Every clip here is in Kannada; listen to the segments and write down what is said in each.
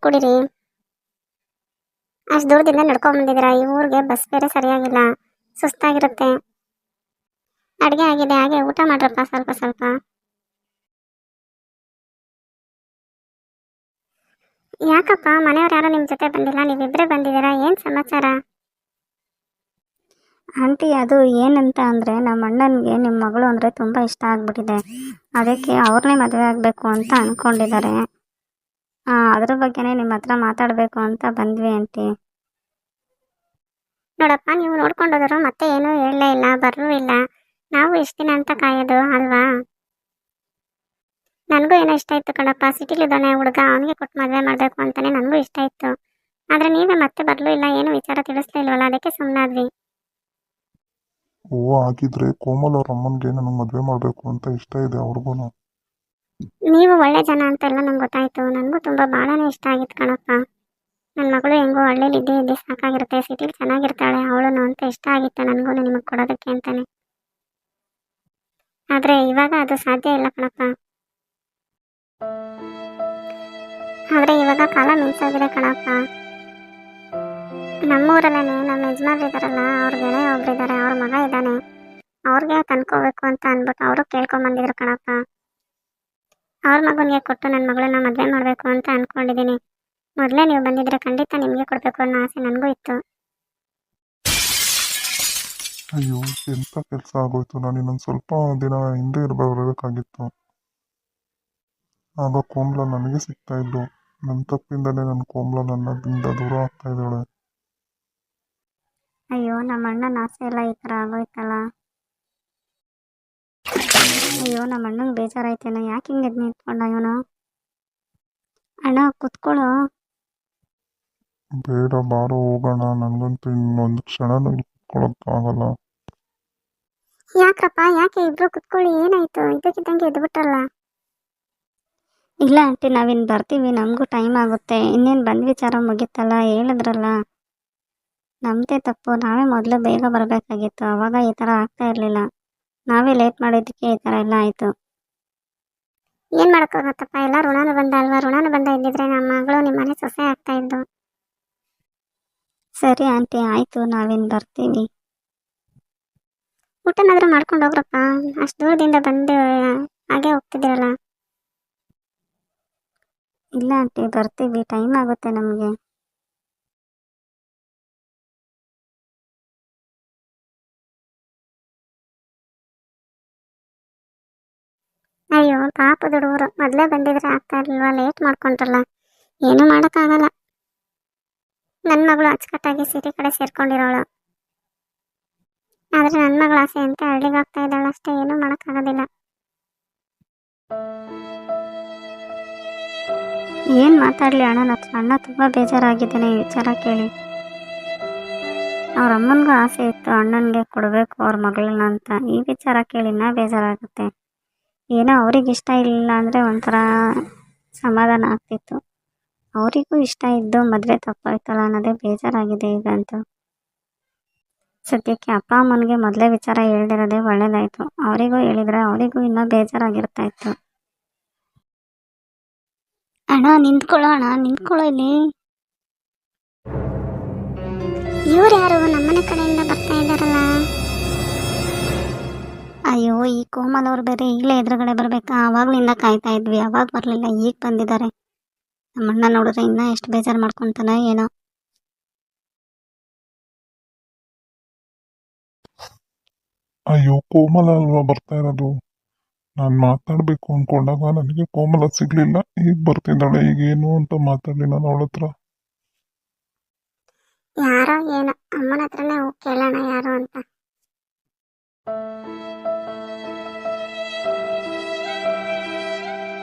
ಕುಡೀರಿ. ಅಷ್ಟು ದೂರದಿಂದ ನಡ್ಕೊಂಡ್ ಬಂದಿದ್ದೀರಾ, ಈ ಊರಿಗೆ ಬಸ್ ಬೇರೆ ಸರಿಯಾಗಿಲ್ಲ, ಸುಸ್ತಾಗಿರುತ್ತೆ. ಅಡುಗೆ ಆಗಿದೆ, ಹಾಗೆ ಊಟ ಮಾಡ್ರಪ್ಪ ಸ್ವಲ್ಪ ಸ್ವಲ್ಪ. ಯಾಕಪ್ಪ ಮನೆಯವ್ರು ಯಾರು ನಿಮ್ಮ ಜೊತೆ ಬಂದಿಲ್ಲ, ನೀವಿಬ್ಬರೇ ಬಂದಿದ್ದೀರಾ, ಏನು ಸಮಾಚಾರ? ಆಂಟಿ, ಅದು ಏನಂತ ಅಂದರೆ ನಮ್ಮ ಅಣ್ಣನಿಗೆ ನಿಮ್ಮ ಮಗಳು ಅಂದರೆ ತುಂಬ ಇಷ್ಟ ಆಗ್ಬಿಟ್ಟಿದೆ. ಅದಕ್ಕೆ ಅವ್ರನ್ನೇ ಮದುವೆ ಆಗಬೇಕು ಅಂತ ಅಂದ್ಕೊಂಡಿದ್ದಾರೆ. ಅದ್ರ ಬಗ್ಗೆನೇ ನಿಮ್ಮ ಹತ್ರ ಮಾತಾಡಬೇಕು ಅಂತ ಬಂದ್ವಿ ಆಂಟಿ. ನೋಡಪ್ಪ, ನೀವು ನೋಡ್ಕೊಂಡೋದ್ರು ಮತ್ತೆ ಏನೂ ಹೇಳಲೇ ಇಲ್ಲ, ಬರಲೂ ಇಲ್ಲ. ನಾವು ಎಷ್ಟು ದಿನ ಅಂತ ಕಾಯೋದು ಅಲ್ವಾ? ನನಗೂ ಏನೋ ಇಷ್ಟ ಇತ್ತು ಕಣಪ್ಪ, ಸಿಟಿಲಿದ್ದಾನೆ ಹುಡುಗ, ಅವನಿಗೆ ಕೊಟ್ಟು ಮದುವೆ ಮಾಡಬೇಕು ಅಂತಲೇ ನನಗೂ ಇಷ್ಟ ಇತ್ತು. ಆದರೆ ನೀವೇ ಮತ್ತೆ ಬರಲೂ ಇಲ್ಲ, ಏನು ವಿಚಾರ ತಿಳಿಸ್ಲೇ ಇಲ್ವಲ್ಲ, ಅದಕ್ಕೆ ಸುಮ್ಮನಾದ್ವಿ. ಓ, ಆಗಿದ್ರೆ ಕೋಮಲ್ ಅವ್ರ ಅಮ್ಮನಿಗೆ ನನಗೆ ಮದುವೆ ಮಾಡಬೇಕು ಅಂತ ಇಷ್ಟ ಇದೆ ಅವ್ರಿಗೂ. ನೀವು ಒಳ್ಳೆ ಜನ ಅಂತೆಲ್ಲ ನಂಗೆ ಗೊತ್ತಾಯಿತು. ನನಗೂ ತುಂಬ ಭಾಳನೇ ಇಷ್ಟ ಆಗಿತ್ತು ಕಣಪ್ಪ. ನನ್ನ ಮಗಳು ಹೆಂಗೋ ಹಳ್ಳಿಲಿ ಇದ್ದೇ ಸಾಕಾಗಿರುತ್ತೆ, ಸಿಟಿಲಿ ಚೆನ್ನಾಗಿರ್ತಾಳೆ ಅವಳು ಅಂತ ಇಷ್ಟ ಆಗಿತ್ತು ನನಗೂ ನಿಮಗೆ ಕೊಡೋದಕ್ಕೆ ಅಂತಾನೆ. ಆದರೆ ಇವಾಗ ಅದು ಸಾಧ್ಯ ಇಲ್ಲ ಕಣಪ್ಪ. ಆದರೆ ಇವಾಗ ಕಾಲ ಮಿಂಚಾಗಿದೆ ಕಣಪ್ಪ. ನಮ್ಮೂರಲ್ಲೇ ನಮ್ಮ ಯಜಮಾನ್ರು ಇದ್ದಾರಲ್ಲ, ಅವ್ರ ಗೆಳೆಯ ಒಬ್ರಿದ್ದಾರೆ, ಅವ್ರ ಮಗ ಇದ್ದಾನೆ, ಅವ್ರಿಗೆ ತಂದ್ಕೋಬೇಕು ಅಂತ ಅಂದ್ಬಿಟ್ಟು ಅವರು ಕೇಳ್ಕೊಂಬಂದಿದ್ರು ಕಣಪ್ಪ. ಅವ್ರ ಮಗನಿಗೆ ಕೊಟ್ಟು ನನ್ನ ಮಗಳನ್ನ ಮದುವೆ ಮಾಡಬೇಕು ಅಂತ ಅಂದ್ಕೊಂಡಿದ್ದೀನಿ. ಮೊದಲೇ ನೀವು ಬಂದಿದ್ರೆ ಖಂಡಿತ ನಿಮಗೆ ಕೊಡಬೇಕು ಅನ್ನೋ ಆಸೆ ನನಗೂ ಇತ್ತು. ಅಯ್ಯೋ, ಎಂಥ ಕೆಲಸ ಆಗೋಯ್ತು. ನಾನು ಇನ್ನೊಂದು ಸ್ವಲ್ಪ ದಿನ ಹಿಂದೆ ಬರಬೇಕಾಗಿತ್ತು. ಆಗ ಕೋಮಲ ನನಗೆ ಸಿಗ್ತಾ ಇದ್ದು. ನನ್ನ ತಪ್ಪಿಂದಲೇ ನನ್ನ ಕೋಮಲ ನನ್ನಿಂದ ದೂರ ಆಗ್ತಾ ಇದ್ದಾಳೆ. ಅಯ್ಯೋ, ನಮ್ಮ ಅಣ್ಣನ ಆಸೆ ಎಲ್ಲ ಈ ಥರ ಆಗೋಯ್ತಲ್ಲ. ಅಯ್ಯೋ, ನಮ್ಮ ಅಣ್ಣಂಗೆ ಬೇಜಾರಾಯ್ತೇನೋ, ಯಾಕೆ ಹಿಂಗೆ ನಿಂತ್ಕೊಂಡ ಇವನು? ಅಣ್ಣ ಕುತ್ಕೊಳ್ಳೋ. ಬೇಡ, ಬಾರೋ ಹೋಗೋಣ. ನನಗಂತೂ ಇನ್ನೊಂದು ಕ್ಷಣನೂ ಕುತ್ಕೊಳ್ಳೋಕ್ಕಾಗಲ್ಲ. ಯಾಕಪ್ಪ, ಯಾಕೆ ಇಬ್ರು ಕುತ್ಕೊಳ್ಳಿ, ಏನಾಯ್ತು? ಇದಕ್ಕಿದ್ದಂಗೆ ಎದ್ಬಿಟ್ರಲ್ಲ. ಇಲ್ಲ ಆಂಟಿ, ನಾವಿನ್ನು ಬರ್ತೀವಿ, ನಮಗೂ ಟೈಮ್ ಆಗುತ್ತೆ. ಇನ್ನೇನು ಬಂದ ವಿಚಾರ ಮುಗೀತಲ್ಲ, ಹೇಳಿದ್ರಲ್ಲ. ನಮ್ಮದೇ ತಪ್ಪು, ನಾವೇ ಮೊದಲು ಬೇಗ ಬರಬೇಕಾಗಿತ್ತು. ಆವಾಗ ಈ ಥರ ಆಗ್ತಾ ಇರಲಿಲ್ಲ. ನಾವೇ ಲೇಟ್ ಮಾಡಿದ್ದಕ್ಕೆ ಈ ಥರ ಎಲ್ಲ ಆಯಿತು. ಏನು ಮಾಡೋಕ್ಕಾಗತ್ತಪ್ಪ, ಎಲ್ಲ ಋಣಾನು ಬಂದ ಅಲ್ವಾ? ಋಣಾನು ಬಂದ ಇದ್ದಿದ್ರೆ ನಮ್ಮ ಮಗಳು ನಿಮ್ಮ ಮನೆ ಸೊಸೆ ಆಗ್ತಾ ಇದ್ದು. ಸರಿ ಆಂಟಿ, ಆಯಿತು, ನಾವಿನ್ನು ಬರ್ತೀವಿ. ಊಟನಾದರೂ ಮಾಡ್ಕೊಂಡು ಹೋಗ್ರಪ್ಪ, ಅಷ್ಟು ದೂರದಿಂದ ಬಂದು ಹಾಗೆ ಹೋಗ್ತಿದ್ದೀರಲ್ಲ. ಇಲ್ಲ ಆಂಟಿ, ಬರ್ತೀವಿ, ಟೈಮ್ ಆಗುತ್ತೆ ನಮಗೆ. ಅಯ್ಯೋ ಪಾಪದ ಹುಡುಗರು, ಮೊದಲೇ ಬಂದಿದ್ರೆ ಆಗ್ತಾ ಇರ್ಲಿಲ್ವಾ? ಲೇಟ್ ಮಾಡ್ಕೊಂಡ್ರಲ್ಲ, ಏನೂ ಮಾಡೋಕ್ಕಾಗಲ್ಲ. ನನ್ನ ಮಗಳು ಅಚ್ಚುಕಟ್ಟಾಗಿ ಸಿಟಿ ಕಡೆ ಸೇರ್ಕೊಂಡಿರೋಳು. ಆದರೆ ನನ್ನ ಮಗಳ ಆಸೆ ಅಂತ ಹಳ್ಳಿಗೆ ಆಗ್ತಾ ಇದ್ದಾಳೆ ಅಷ್ಟೇ, ಏನೂ ಮಾಡೋಕ್ಕಾಗೋದಿಲ್ಲ. ಏನು ಮಾತಾಡಲಿ ಅಣ್ಣನ ಹತ್ರ? ಅಣ್ಣ ತುಂಬ ಬೇಜಾರಾಗಿದ್ದೇನೆ ಈ ವಿಚಾರ ಕೇಳಿ. ಅವ್ರ ಅಮ್ಮನಿಗೂ ಆಸೆ ಇತ್ತು ಅಣ್ಣನಿಗೆ ಕೊಡಬೇಕು ಅವ್ರ ಮಗಳನ್ನ ಅಂತ. ಈ ವಿಚಾರ ಕೇಳಿ ಇನ್ನೂ ಬೇಜಾರಾಗುತ್ತೆ. ಏನೋ ಅವ್ರಿಗೆ ಇಷ್ಟ ಇಲ್ಲ ಅಂದರೆ ಒಂಥರ ಸಮಾಧಾನ ಆಗ್ತಿತ್ತು. ಅವರಿಗೂ ಇಷ್ಟ ಇದ್ದು ಮದುವೆ ತಪ್ಪಾಯ್ತಲ್ಲ ಅನ್ನೋದೇ ಬೇಜಾರಾಗಿದೆ ಈಗಂತೂ. ಸದ್ಯಕ್ಕೆ ಅಪ್ಪ ಅಮ್ಮನಿಗೆ ಮೊದಲೇ ವಿಚಾರ ಹೇಳ್ದಿರೋದೇ ಒಳ್ಳೇದಾಯಿತು. ಅವರಿಗೂ ಹೇಳಿದರೆ ಅವರಿಗೂ ಇನ್ನೂ ಬೇಜಾರಾಗಿರ್ತಾ ಇತ್ತು. ಅಣ್ಣ ನಿಂತ್ಕೊಳ್ಳೋ, ಅಣ್ಣ ನಿಂತ್ಕೊಳ್ಳೋ ಇಲ್ಲಿ. ಇವ್ರು ಯಾರು? ನಮ್ಮನೆ ಕಡೆಯಿಂದ ಬರ್ತಾ ಇದ್ದಾರಲ್ಲ. ಅಯ್ಯೋ, ಈ ಕೋಮಲ್ ಅವ್ರು ಬೇರೆ ಈಗಲೇ ಎದುರುಗಡೆ ಬರಬೇಕಾ? ಆವಾಗಲಿಂದ ಕಾಯ್ತಾ ಇದ್ವಿ, ಅವಾಗ ಬರಲಿಲ್ಲ, ಈಗ ಬಂದಿದ್ದಾರೆ. ನಮ್ಮ ಅಣ್ಣ ನೋಡಿದ್ರೆ ಇನ್ನೂ ಎಷ್ಟು ಬೇಜಾರು ಮಾಡ್ಕೊತಾನೋ ಏನೋ. ಅಯ್ಯೋ, ಕೋಮಲ ಅಲ್ವಾ ಬರ್ತಾ ಇರೋದು? ನಾನು ಮಾತಾಡಬೇಕು ಅಂದ್ಕೊಂಡಾಗ ನನಗೆ ಕೋಮಲ ಸಿಗಲಿಲ್ಲ. ಈಗ ಬರ್ತಿದ್ದಾಳೆ. ಈಗ ಏನು ಅಂತ ಮಾತಾಡಲಿ ನಾನು ಅವಳ ಹತ್ರ. ಯಾರೋ ಏನೋ, ಅಮ್ಮನ ಹತ್ರನೇ ಹೋಗಿ ಕೇಳೋಣ ಯಾರು ಅಂತ.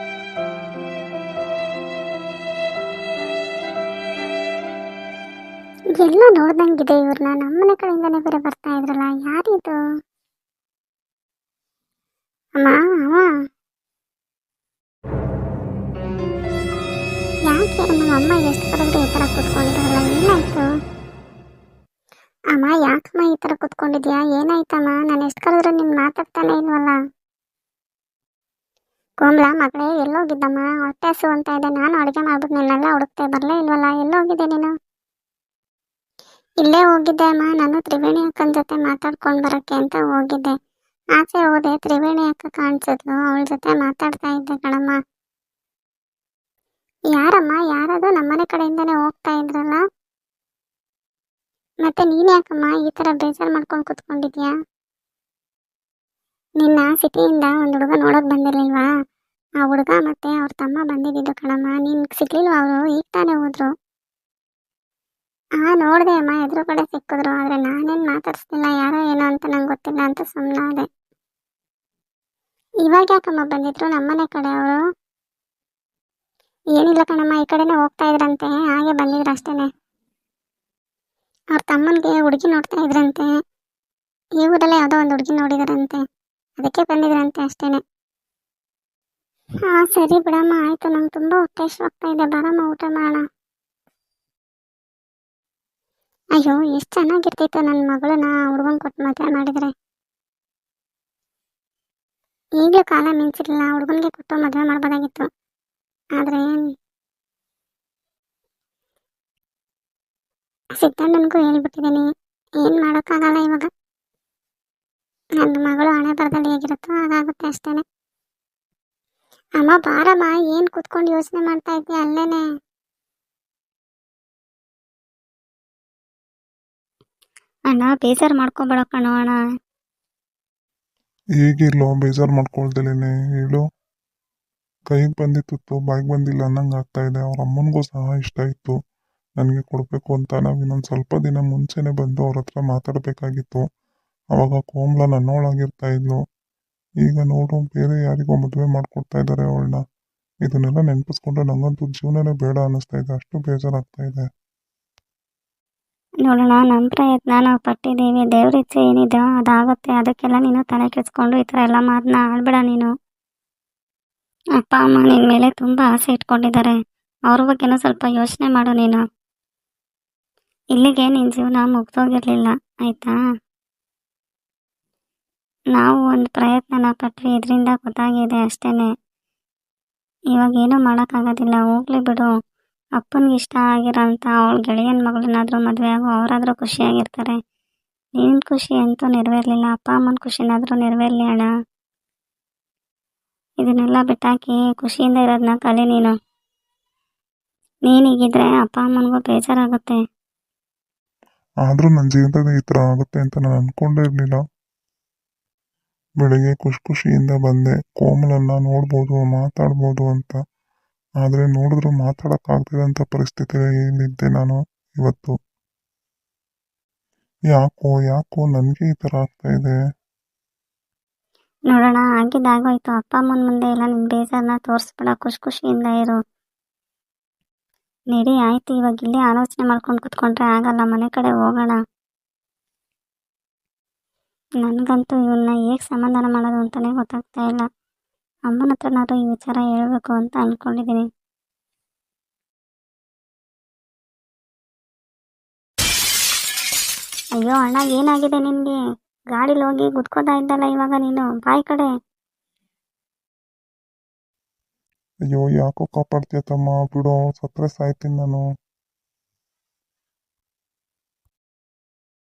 ಎಲ್ಲ ನೋಡ್ದಂಗಿದೆ ಇವ್ರನ್ನ. ನಮ್ಮನೆ ಕಡೆಯಿಂದನೇ ಬೇರೆ ಬರ್ತಾ ಇದ್ರಲ್ಲ, ಯಾರಿದು? ಅಮ್ಮ, ಅಮ್ಮ, ಯಾಕೆ ನಮ್ಮ ಅಮ್ಮ ಎಷ್ಟು ಕರೆದ್ರೆ ಈ ಥರ ಕೂತ್ಕೊಂಡಿದ್ದಾರಲ್ಲ, ಏನಾಯ್ತು? ಅಮ್ಮ, ಯಾಕಮ್ಮ ಈ ಥರ ಕೂತ್ಕೊಂಡಿದ್ಯಾ? ಏನಾಯ್ತಮ್ಮ? ನಾನು ಎಷ್ಟು ಕರೆದ್ರೆ ನೀನು ಮಾತಾಡ್ತಾನೆ ಇಲ್ವಲ್ಲ. ಕೋಮಲ ಮಗಳೇ ಎಲ್ಲೋಗಿದ್ದಮ್ಮ? ಹೊಟ್ಟೆ ಹಸು ಅಂತ ಇದೆ. ನಾನು ಅಡುಗೆ ಮಾಡ್ಬಿಟ್ಟು ನಿನ್ನೆಲ್ಲ ಹುಡುಕ್ತೆ, ಬರಲೇ ಇಲ್ವಲ್ಲ. ಎಲ್ಲೋಗಿದ್ದೆ ನೀನು? ಇಲ್ಲೇ ಹೋಗಿದ್ದೆ ಅಮ್ಮ, ನಾನು ತ್ರಿವೇಣಿ ಅಕ್ಕನ ಜೊತೆ ಮಾತಾಡ್ಕೊಂಡು ಬರೋಕ್ಕೆ ಅಂತ ಹೋಗಿದ್ದೆ. ಆಚೆ ಹೋದೆ, ತ್ರಿವೇಣಿ ಅಕ್ಕ ಕಾಣಿಸಿದ್ಲು, ಅವಳ ಜೊತೆ ಮಾತಾಡ್ತಾ ಇದ್ದೆ ಕಣಮ್ಮ. ಯಾರಮ್ಮ? ಯಾರದು? ನಮ್ಮನೆ ಕಡೆಯಿಂದನೇ ಹೋಗ್ತಾ ಇದ್ರಲ್ಲ. ಮತ್ತೆ ನೀನ್ ಯಾಕಮ್ಮ ಈ ಥರ ಬೇಜಾರು ಮಾಡ್ಕೊಂಡು ಕೂತ್ಕೊಂಡಿದ್ಯಾ? ನಿನ್ನ ಸಿಟಿಯಿಂದ ಒಂದು ಹುಡುಗ ನೋಡೋಕೆ ಬಂದಿರ್ಲಿಲ್ವಾ? ಆ ಹುಡುಗ ಮತ್ತೆ ಅವ್ರ ತಮ್ಮ ಬಂದಿದ್ದು ಕಣಮ್ಮ. ನೀನ್ ಸಿಗ್ಲಿಲ್ವಾ? ಅವರು ಈಗ ತಾನೇ ಹೋದ್ರು. ನೋಡಿದೆ ಅಮ್ಮ, ಎದುರುಗಡೆ ಸಿಕ್ಕಿದ್ರು. ಆದ್ರೆ ನಾನೇನ್ ಮಾತಾಡ್ಸ್ತಿಲ್ಲ, ಯಾರೋ ಏನೋ ಅಂತ ನಂಗೆ ಗೊತ್ತಿಲ್ಲ ಅಂತ ಸುಮ್ಮನಾದೆ. ಇವಾಗ ಯಾಕಮ್ಮ ಬಂದಿದ್ರು ನಮ್ಮನೆ ಕಡೆ ಅವರು? ಏನಿಲ್ಲ ಕಣಮ್ಮ, ಈ ಕಡೆನೆ ಹೋಗ್ತಾ ಇದ್ರಂತೆ, ಹಾಗೆ ಬಂದಿದ್ರು ಅಷ್ಟೇನೆ. ಅವ್ರ ತಮ್ಮನಿಗೆ ಹುಡುಗಿ ನೋಡ್ತಾ ಇದ್ರಂತೆ. ಈ ಊರಲ್ಲೇ ಯಾವುದೋ ಒಂದು ಹುಡುಗಿ ನೋಡಿದಾರಂತೆ, ಅದಕ್ಕೆ ಬಂದಿದ್ರಂತೆ ಅಷ್ಟೇನೆ. ಸರಿ ಬಿಡಮ್ಮ, ಆಯ್ತು. ನಂಗೆ ತುಂಬಾ ಹೊಟ್ಟೆ ಹಸ್ವಾಗ್ತಾ ಇದೆ, ಬರಮ್ಮ ಊಟ ಮಾಡೋಣ. ಅಯ್ಯೋ, ಎಷ್ಟು ಚೆನ್ನಾಗಿರ್ತಿತ್ತು ನನ್ನ ಮಗಳನ್ನ ಹುಡುಗನ್ ಕೊಟ್ಟು ಮದುವೆ ಮಾಡಿದ್ರೆ. ಈಗಲೂ ಕಾಲ ಮಿಂಚಿರ್ಲಿಲ್ಲ, ಹುಡುಗನ್ಗೆ ಕೊಟ್ಟು ಮದುವೆ ಮಾಡ್ಬೋದಾಗಿತ್ತು. ಆದ್ರೆ ಸಿದ್ದಣ್ಣನಿಗೂ ಹೇಳ್ಬಿಟ್ಟಿದ್ದೀನಿ, ಏನ್ ಮಾಡೋಕ್ಕಾಗಲ್ಲ ಇವಾಗ. ನನ್ನ ಮಗಳು ಹಣೆ ಬರದಲ್ಲಿ ಹೇಗಿರುತ್ತೋ ಹಾಗಾಗುತ್ತೆ ಅಷ್ಟೇನೆ. ಅಮ್ಮ ಬಾರಮ್ಮ, ಏನ್ ಕೂತ್ಕೊಂಡು ಯೋಚನೆ ಮಾಡ್ತಾ ಇದ್ದೀಯ ಅಲ್ಲೇನೆ? ಅಣ್ಣ ಬೇಜಾರು ಮಾಡ್ಕೊಬೇಡ ಕಣೋ ಅಣ್ಣ. ಹೇಗಿರ್ಲೋ ಬೇಜಾರು ಮಾಡ್ಕೊಳ್ದಲೇನೆ ಹೇಳು. ಕೈಗೆ ಬಂದಿತ್ತು ಬಾಯಿಗೆ ಬಂದಿಲ್ಲ ಅನ್ನಂಗೆ ಆಗ್ತಾ ಇದೆ. ಅವ್ರ ಅಮ್ಮನಿಗೂ ಸಹ ಇಷ್ಟ ಇತ್ತು ನನಗೆ ಕೊಡಬೇಕು ಅಂತ. ನಾವು ಇನ್ನೊಂದು ಸ್ವಲ್ಪ ದಿನ ಮುಂಚೆನೆ ಬಂದು ಅವ್ರ ಹತ್ರ ಮಾತಾಡಬೇಕಾಗಿತ್ತು. ಅವಾಗ ಕೋಮಲ ನನ್ನೋಳಾಗಿರ್ತಾ ಇದ್ಲು. ಈಗ ನೋಡು, ಬೇರೆ ಯಾರಿಗೋ ಮದುವೆ ಮಾಡ್ಕೊಡ್ತಾ ಇದ್ದಾರೆ ಅವಳನ್ನ. ಇದನ್ನೆಲ್ಲ ನೆನಪಿಸ್ಕೊಂಡ್ರೆ ನಂಗಂತೂ ಜೀವನನೇ ಬೇಡ ಅನ್ನಿಸ್ತಾ ಇದೆ, ಅಷ್ಟು ಬೇಜಾರಾಗ್ತಾ ಇದೆ. ನೋಡೋಣ, ನಮ್ಮ ಪ್ರಯತ್ನ ನಾವು ಪಟ್ಟಿದ್ದೀವಿ. ದೇವ್ರ ಇಚ್ಛೆ ಏನಿದೆಯೋ ಅದಾಗುತ್ತೆ. ಅದಕ್ಕೆಲ್ಲ ನೀನು ತಲೆ ಕೆಡಿಸ್ಕೊಂಡು ಈ ಥರ ಎಲ್ಲ ಮಾತನ್ನ ಆಡ್ಬೇಡ ನೀನು. ಅಪ್ಪ ಅಮ್ಮ ನಿನ್ನ ಮೇಲೆ ತುಂಬ ಆಸೆ ಇಟ್ಕೊಂಡಿದ್ದಾರೆ, ಅವ್ರ ಬಗ್ಗೆನೂ ಸ್ವಲ್ಪ ಯೋಚನೆ ಮಾಡು ನೀನು. ಇಲ್ಲಿಗೆ ನಿನ್ನ ಜೀವನ ಮುಗ್ದೋಗಿರ್ಲಿಲ್ಲ, ಆಯಿತಾ? ನಾವು ಒಂದು ಪ್ರಯತ್ನನ ಪಟ್ವಿ, ಇದರಿಂದ ಗೊತ್ತಾಗಿದೆ ಅಷ್ಟೇ. ಇವಾಗ ಏನೂ ಮಾಡೋಕ್ಕಾಗೋದಿಲ್ಲ, ಹೋಗ್ಲಿ ಬಿಡು. ಅಪ್ಪನಿಗೆ ಇಷ್ಟ ಆಗಿರೋಂಥ ಅವಳ ಗೆಳೆಯನ ಮಗಳನ್ನಾದರೂ ಮದುವೆ ಆಗೋ, ಅವರಾದರೂ ಖುಷಿಯಾಗಿರ್ತಾರೆ. ನಿನ್ನ ಖುಷಿ ಅಂತೂ ನೆರವೇರಲಿಲ್ಲ, ಅಪ್ಪ ಅಮ್ಮನ ಖುಷಿನಾದರೂ ನೆರವೇರಲಿ ಅಣ್ಣ. ಇದನ್ನೆಲ್ಲ ಬಿಟ್ಟಾಕಿ ಖುಷಿಯಿಂದ ಇರೋದನ್ನ ಕಲಿ ನೀನು. ನೀನೀಗಿದ್ರೆ ಅಪ್ಪ ಅಮ್ಮನಿಗೂ ಬೇಜಾರಾಗುತ್ತೆ. ಆದರೂ ನನ್ನ ಜೀವನದಲ್ಲಿ ಈ ಥರ ಆಗುತ್ತೆ ಅಂತ ನಾನು ಅಂದ್ಕೊಂಡೇ ಇರಲಿಲ್ಲ. ಬೆಳಿಗ್ಗೆ ಖುಷಿಯಿಂದ ಬಂದೆ, ಕೋಮಲನ್ನ ನೋಡ್ಬೋದು ಮಾತಾಡ್ಬೋದು ಅಂತ. ಆದರೆ ನೋಡಿದ್ರು ಮಾತಾಡೋಕ್ಕಾಗ್ತಿರೋಂಥ ಪರಿಸ್ಥಿತಿಯಲ್ಲಿದ್ದೆ ನಾನು ಇವತ್ತು. ಯಾಕೋ ನನಗೆ ಈ ಥರ ಆಗ್ತಾ ಇದೆ. ನೋಡೋಣ, ಆಗಿದ್ದಾಗೋಯ್ತು. ಅಪ್ಪ ಅಮ್ಮನ ಮುಂದೆ ಎಲ್ಲ ನಿನ್ನ ಬೇಜಾರನ್ನ ತೋರಿಸ್ಬೇಡ, ಖುಷಿಯಿಂದ ಇರು. ನಡಿ ಆಯ್ತು, ಇವಾಗ ಇಲ್ಲೇ ಆಲೋಚನೆ ಮಾಡ್ಕೊಂಡು ಕುತ್ಕೊಂಡ್ರೆ ಆಗಲ್ಲ, ಮನೆ ಕಡೆ ಹೋಗೋಣ. ನನಗಂತೂ ಇವನ್ನ ಹೇಗೆ ಸಮಾಧಾನ ಮಾಡೋದು ಅಂತಲೇ ಗೊತ್ತಾಗ್ತಾ ಇಲ್ಲ. ಅಮ್ಮನ ಹತ್ರನಾದ್ರೂ ಈ ವಿಚಾರ ಹೇಳಬೇಕು ಅಂತ ಅಂದ್ಕೊಂಡಿದ್ದೀನಿ. ಅಯ್ಯೋ ಅಣ್ಣ, ಏನಾಗಿದೆ ನಿನಗೆ? ಗಾಡೀಲಿ ಹೋಗಿ ಗುದ್ಕೋತಾ ಇದ್ದಲ್ಲ ಇವಾಗ ನೀನು, ಬಾಯ್ ಕಡೆ. ಅಯ್ಯೋ ಯಾಕೋ ಕಾಪಾಡ್ತೀಯ ತಮ್ಮ, ಬಿಡೋ, ಸತ್ತರೆ ಸಾಯ್ತೀನಿ ನಾನು.